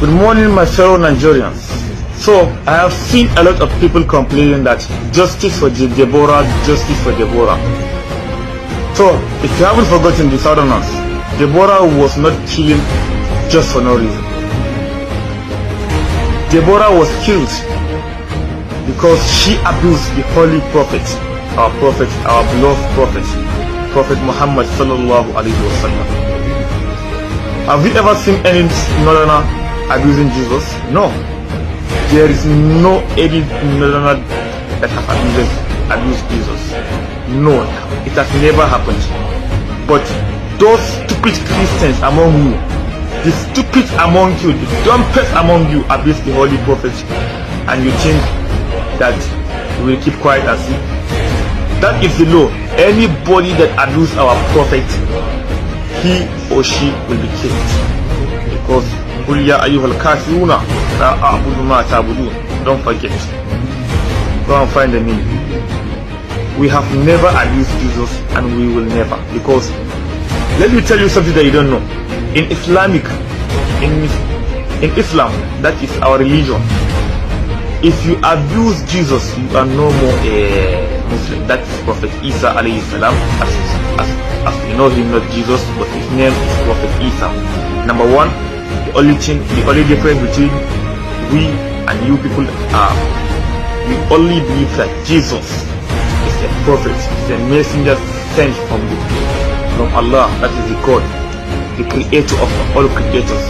Good morning, my fellow Nigerians. So, I have seen a lot of people complaining that justice for Deborah, justice for Deborah. So, if you haven't forgotten the Southerners, Deborah was not killing just for no reason. Deborah was killed because she abused the holy prophet, our beloved prophet, Prophet Muhammad sallallahu alaihi wasallam. Have you ever seen any northerner abusing Jesus? No. There is no any northerner that has abused Jesus. No, it has never happened. But those stupid Christians among you, the stupid among you, the dumbest among you abuse the holy prophet, and you think that we will keep quiet and see? That is the law. Anybody that abuses our prophet, he or she will be killed. Because don't forget. Go and find the meaning. We have never abused Jesus, and we will never. Because let me tell you something that you don't know. In Islam, that is our religion. If you abuse Jesus, you are no more a Muslim. That is Prophet Isa alayhi salam. As we know him, not Jesus, but his name is Prophet Isa. Number one, the only difference between we and you people are, we only believe that Jesus is a prophet, is a messenger sent from Allah, that is the God, the creator of all creators.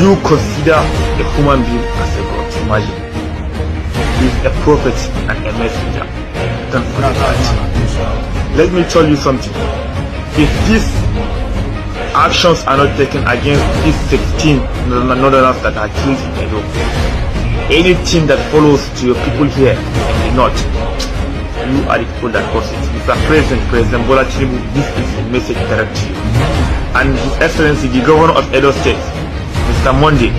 You consider a human being as a God. Imagine. He is a prophet and a messenger. Don't forget that. Let me tell you something. If these actions are not taken against these 16 northerners that are killed in Edo, anything that follows to your people here in the north, you are the people that cause it. Mr. President Bola Tinubu, this is a message direct to you. And His Excellency, the Governor of Edo State, Mr. Monday,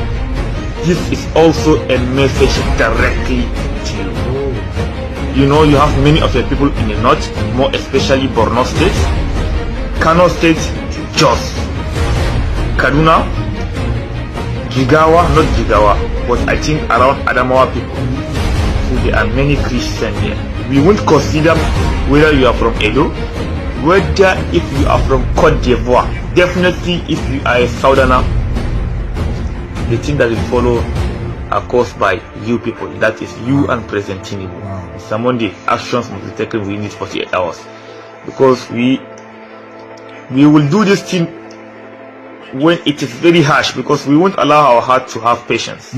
this is also a message directly to you. You know, you have many of your people in the north, more especially Borno State, Kanu State, Jos, Kaduna, Jigawa, not Jigawa, but I think around Adamawa people. So there are many Christians here. We won't consider whether you are from Edo, whether if you are from Cote d'Ivoire. Definitely if you are a Southerner, the thing that will follow are caused by you people. That is you and President Tinubu. Some Monday actions must be taken within these 48 hours. Because we will do this thing when it is very harsh, because we won't allow our heart to have patience.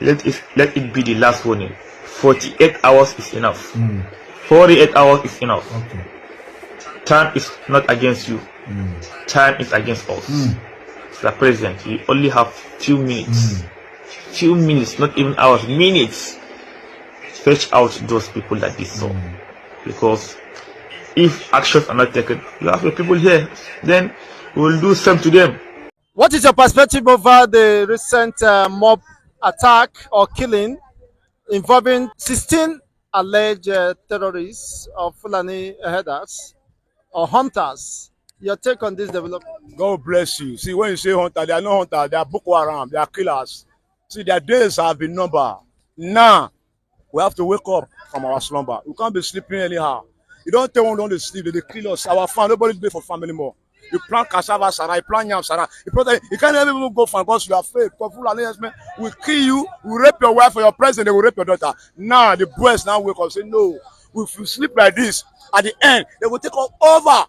Let it be the last warning. 48 hours is enough. 48 hours is enough. Okay. Time is not against you. Time is against us. Mr. President, you only have few minutes. Few minutes, not even hours, minutes. Fetch out those people that did so. Because if actions are not taken, you have your people here, then we will do same to them. What is your perspective over the recent mob attack or killing involving 16 alleged terrorists or Fulani herders or hunters? Your take on this development? God bless you. See, when you say hunter, they are not hunters, they are Boko Haram, they are killers. See, their days have been numbered. Now, we have to wake up from our slumber. We can't be sleeping anyhow. You don't tell one to sleep, they kill us. Our farm, nobody's there for farm anymore. You plant cassava, Sarah, you plant yam, Sarah. You can't even go farm because you are afraid. We kill you, we rape your wife or your president, they will rape your daughter. Now, the boys now wake up, say, no, if you sleep like this, at the end, they will take us over.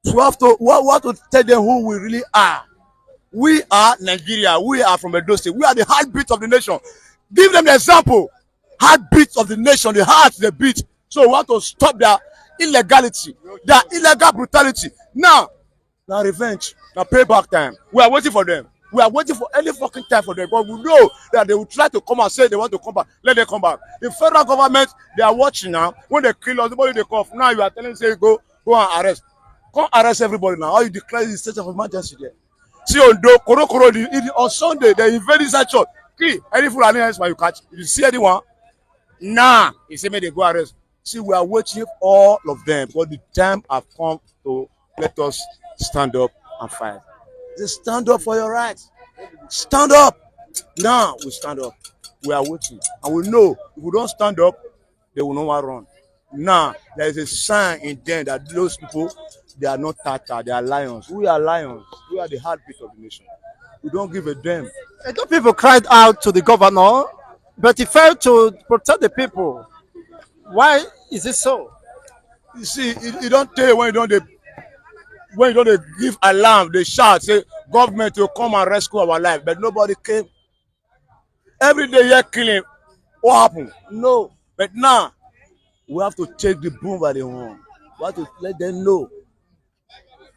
So we have to tell them who we really are. We are Nigeria. We are from Edo State. We are the heartbeat of the nation. Give them the example. Heartbeat of the nation, the heart, the beat. So we want to stop their illegality, their illegal brutality. Now revenge, now payback time. We are waiting for them. We are waiting for any fucking time for them. But we know that they will try to come and say they want to come back. Let them come back. The federal government, they are watching now. When they kill us, nobody they cough. Now you are telling them, say, go and arrest. Come arrest everybody now. How you declare the state of emergency there? See on on Sunday, they invaded that church. Any Fulani else you catch? If you see anyone, nah, he say may they go arrest. See, we are watching all of them because the time have come to let us stand up and fight. Just stand up for your rights. Stand up. Now we stand up. We are waiting. And we know if we don't stand up, they will not run. Now there is a sign in them that those people, they are not Tata, they are lions. We are lions. We are the heartbeat of the nation. We don't give a damn. A lot of people cried out to the governor, but he failed to protect the people. Why is it so? You see, you don't tell when you don't give alarm, they shout, say government will come and rescue our life, but nobody came. Every day here killing. What happened? No. But now we have to take the boom by the horn. We have to let them know.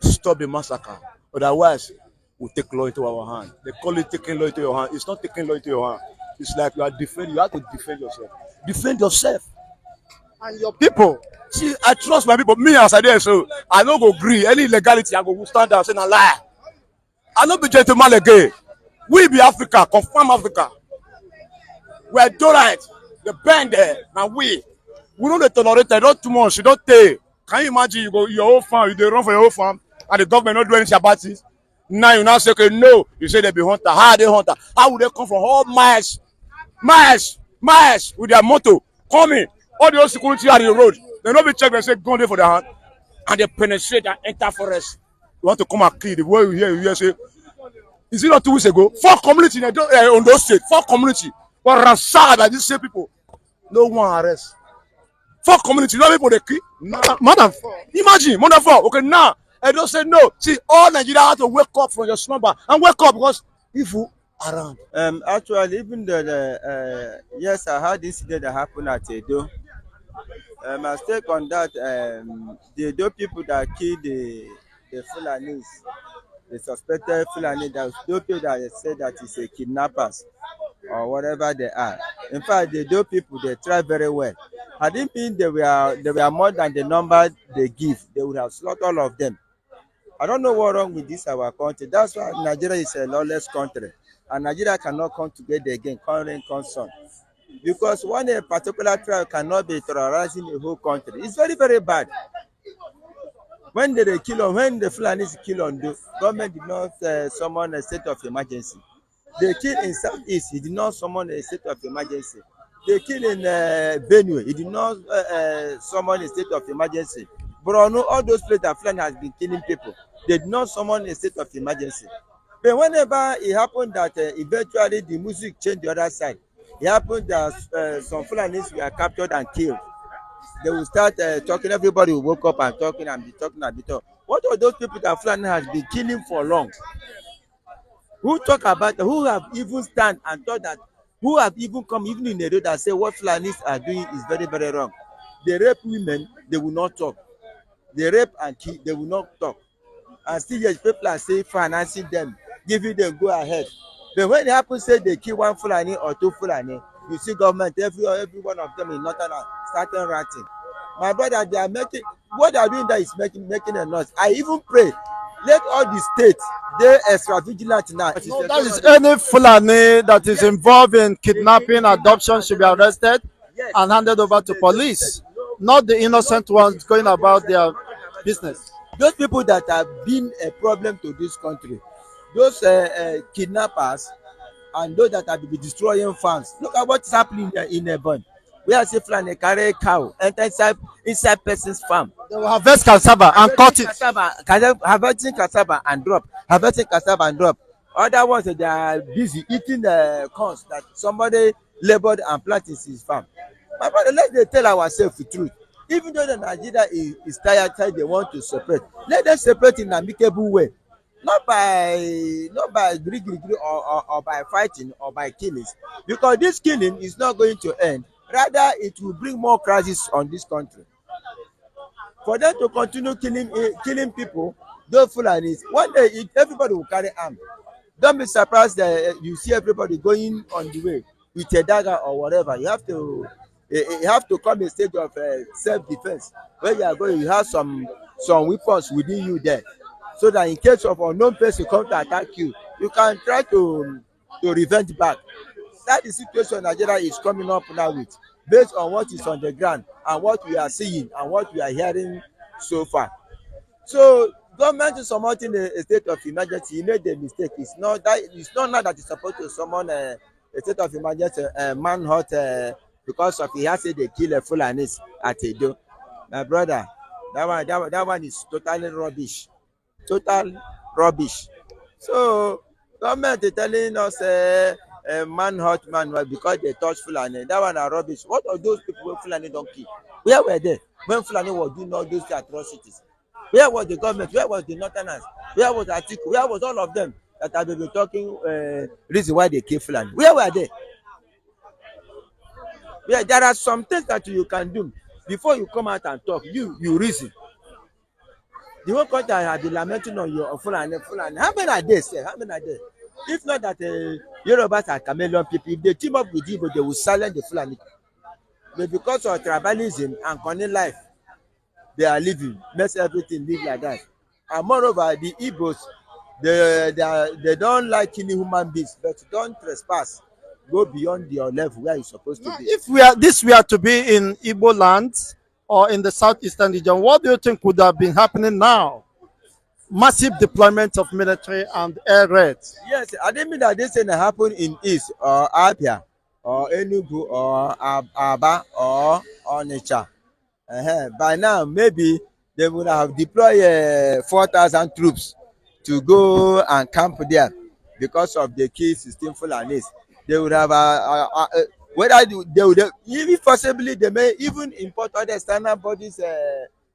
Stop the massacre. Otherwise, we'll take law into our hand. They call it taking law into your hand. It's not taking law into your hand. It's like you are defending. You have to defend yourself. Defend yourself. And your people. See, I trust my people. Me as I did, so I don't go agree. Any illegality, I go stand there and say, "No lie." I don't be gentleman again. We be Africa, confirm Africa. We are Dorite, the band there, and we don't tolerate it. Not too much. You don't take. Can you imagine you go your whole farm, you run for your whole farm, and the government not doing anything about it? Now you now say, okay, no. You say they be hunter. How are they hunter? How would they come from all miles with their motor coming? All the security on the road. They don't be check. They say go there for their hand, and they penetrate and enter forest. You want to come and kill the way you hear say. Is it not 2 weeks ago? 4 community in Ondo State. 4 community were ransacked by these same people. No one arrest. 4 community. No people they kill. More than 4. Imagine more than 4. Okay, now I don't say no. See, all Nigeria have to wake up from your slumber and wake up because evil around. Actually, even the yes, I had this incident that happened at Edo. My take on that, the Edo people that killed the Fulanis, the suspected Fulani, those people that said that it's a kidnappers or whatever they are. In fact, the Edo people, they try very well. Had it been they were more than the number they give, they would have slaughtered all of them. I don't know what's wrong with this our country. That's why Nigeria is a lawless country, and Nigeria cannot come together again, current concern. Because one a particular tribe cannot be terrorizing the whole country. It's very, very bad. When they kill, when the Fulanis kill on the government did not summon a state of emergency. They kill in Southeast, he did not summon a state of emergency. They kill in Benue, he did not summon a state of emergency. But all those places that Fulani has been killing people, they did not summon a state of emergency. But whenever it happened that eventually the music changed the other side, it happened that some Fulanis were captured and killed. They will start talking, everybody will wake up and talking and be talking and be talking. What are those people that Fulani has been killing for long? Who talk about, who have even stand and thought that, who have even come, even in the road that say what Fulanis are doing is very, very wrong. They rape women, they will not talk. They rape and kill, they will not talk. And still yes, people are saying financing them, giving them go ahead. But when it happens, say they kill 1 Fulani or 2 Fulani, you see government, every one of them in Northern starting ranting. My brother, they are making, what they are doing there is making a noise. I even pray, let all the states, they extra vigilant now. No, that is any Fulani that is involved in kidnapping, adoption should be arrested and handed over to police. Not the innocent ones going about their business. Those people that have been a problem to this country, those kidnappers and those that have been destroying farms. Look at what is happening in Ebon. We are seeing Fulani carry a cow enter inside person's farm. They will harvest cassava and cut it. Harvesting cassava and drop. Harvesting cassava and drop. Other ones, they are busy eating the corns that somebody labored and planted in his farm. My brother, let's tell ourselves the truth. Even though the Nigeria is tired, they want to separate. Let them separate in an amicable way. Not by or by fighting or by killings. Because this killing is not going to end. Rather, it will bring more crisis on this country. For them to continue killing people, those Fulanis, one day everybody will carry arms. Don't be surprised that you see everybody going on the way with a dagger or whatever. You have to come a stage of self-defense. Where you are going, you have some weapons within you there. So that in case of unknown person come to attack you, you can try to revenge back. That is the situation Nigeria is coming up now with, based on what is on the ground and what we are seeing and what we are hearing so far. So government is supporting a state of emergency. He made a mistake. It's not that. It's not now that he's supposed to summon a state of emergency, manhunt, because of he has said they kill a Fulanis at Edo. My brother, that one is totally rubbish. Total rubbish. So government is telling us manhunt because they touch Fulani. That one are rubbish. What are those people when Fulani don't kill? Where were they when Fulani was doing all those atrocities? Where was the government? Where was the northerners? Where was Atiku? Where was all of them that have been talking reason why they kill Fulani? Where were they? Yeah, there are some things that you can do before you come out and talk. You reason. The whole country has been lamenting on your Fulani. How many are there, sir? How many are there? If not that Yorubas are chameleon people, if they team up with Igbo, they will silence the Fulani. But because of tribalism and cunning life they are living, makes everything live like that. And moreover, the Igbos, they don't like killing human beings, but don't trespass. Go beyond your level where you're supposed to be. If we are to be in Igbo land or in the southeastern region, what do you think would have been happening now? Massive deployment of military and air raids. Yes, I didn't mean that this thing happen in East or Abia or Enugu or Aba or Onitsha. By now, maybe they would have deployed 4,000 troops to go and camp there because of the key system Fulanis. They would have whether they would even possibly they may even import other external bodies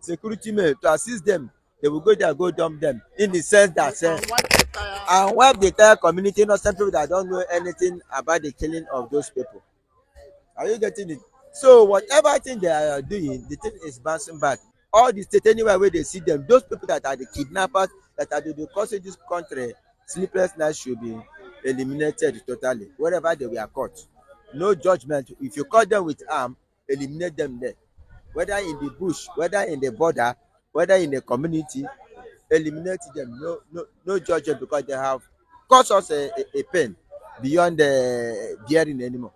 security men to assist them. They will go there, go dump them in the sense that and wipe the entire community, innocent people that don't know anything about the killing of those people. Are you getting it? So whatever thing they are doing, the thing is bouncing back. All the state anywhere where they see them, those people that are the kidnappers, that are the causing this country sleepless nights should be eliminated totally. Wherever they were caught, no judgment. If you caught them with arm, eliminate them there. Whether in the bush, whether in the border, whether in the community, eliminate them. No judgment because they have caused us a pain beyond bearing anymore.